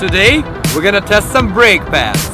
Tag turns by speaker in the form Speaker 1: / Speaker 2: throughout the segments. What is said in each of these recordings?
Speaker 1: today we're gonna test some brake pads.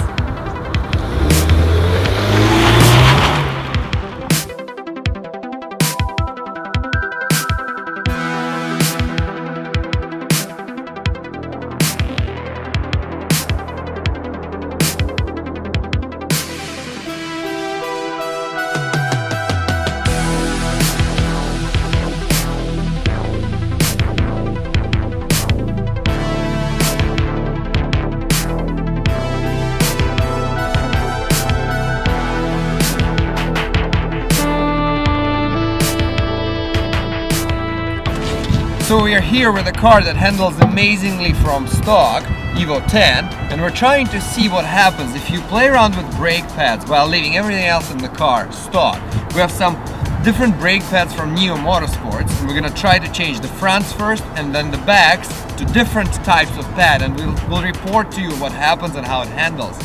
Speaker 1: So we are here with a car that handles amazingly from stock, Evo 10, and we're trying to see what happens if you play around with brake pads while leaving everything else in the car stock. We have some different brake pads from Neo Motorsport, and we're gonna try to change the fronts first and then the backs to different types of pad, and we'll report to you what happens and how it handles.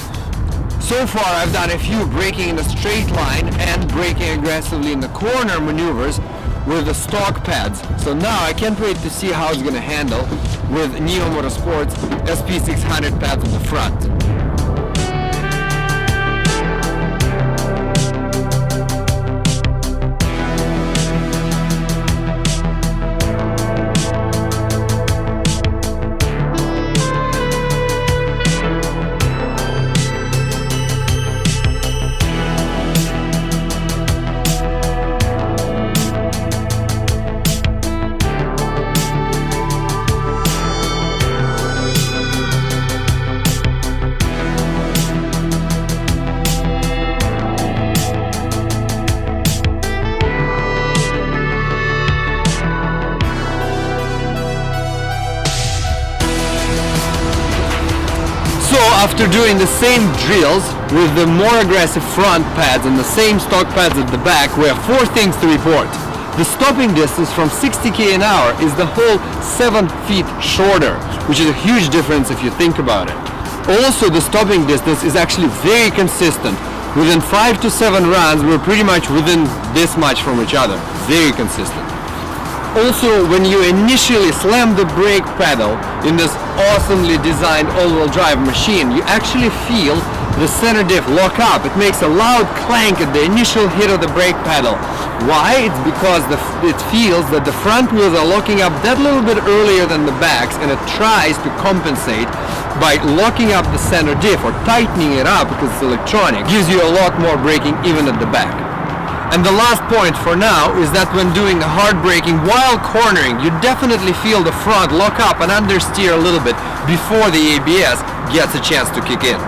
Speaker 1: So far I've done a few braking in a straight line and braking aggressively in the corner maneuvers with the stock pads. So now I can't wait to see how it's going to handle with Neo Motorsport's SP-600 pads on the front. So after doing the same drills with the more aggressive front pads and the same stock pads at the back, we have 4 things to report. The stopping distance from 60 an hour is the whole 7 feet shorter, which is a huge difference if you think about it. Also, the stopping distance is actually very consistent. Within 5 to 7 runs, we're pretty much within this much from each other. Very consistent. Also, when you initially slam the brake pedal in this awesomely designed all-wheel drive machine, you actually feel the center diff lock up. It makes a loud clank at the initial hit of the brake pedal. Why? It's because it feels that the front wheels are locking up that little bit earlier than the backs, and it tries to compensate by locking up the center diff or tightening it up because it's electronic. Gives you a lot more braking even at the back. And the last point for now is that when doing the hard braking while cornering, you definitely feel the front lock up and understeer a little bit before the ABS gets a chance to kick in.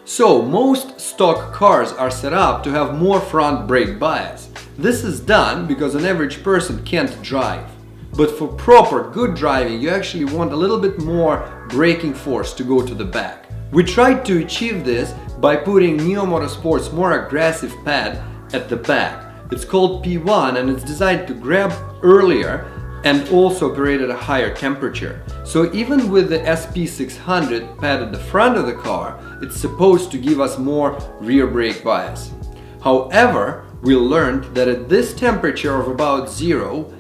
Speaker 1: So most stock cars are set up to have more front brake bias. This is done because an average person can't drive. But for proper good driving, you actually want a little bit more braking force to go to the back. We tried to achieve this by putting Neo Motorsport's more aggressive pad at the back. It's called P1 and it's designed to grab earlier and also operate at a higher temperature. So even with the SP-600 pad at the front of the car, it's supposed to give us more rear brake bias. However, we learned that at this temperature of about 0,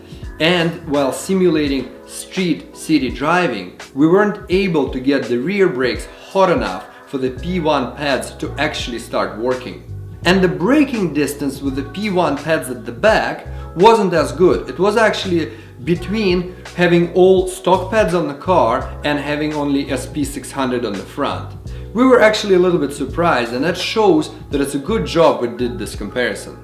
Speaker 1: and while simulating street city driving, we weren't able to get the rear brakes hot enough for the P1 pads to actually start working. And the braking distance with the P1 pads at the back wasn't as good. It was actually between having all stock pads on the car and having only SP-600 on the front. We were actually a little bit surprised, and that shows that it's a good job we did this comparison.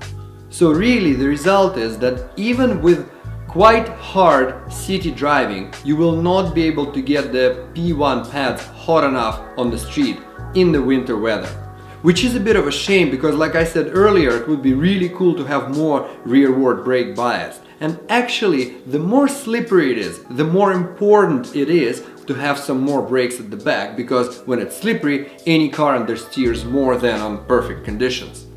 Speaker 1: So really the result is that even with quite hard city driving, you will not be able to get the P1 pads hot enough on the street in the winter weather. Which is a bit of a shame because, like I said earlier, it would be really cool to have more rearward brake bias. And actually, the more slippery it is, the more important it is to have some more brakes at the back, because when it's slippery, any car understeers more than on perfect conditions.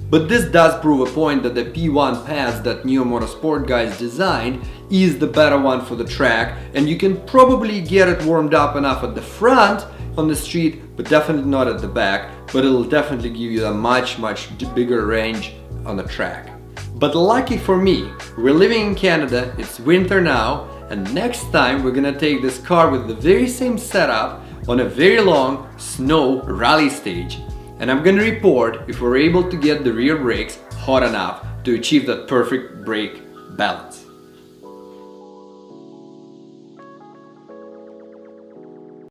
Speaker 1: But this does prove a point that the P1 pads that Neo Motorsport guys designed is the better one for the track, and you can probably get it warmed up enough at the front on the street, but definitely not at the back, but it'll definitely give you a much bigger range on the track. But lucky for me, we're living in Canada, it's winter now, and next time we're gonna take this car with the very same setup on a very long snow rally stage. And I'm gonna report if we're able to get the rear brakes hot enough to achieve that perfect brake balance.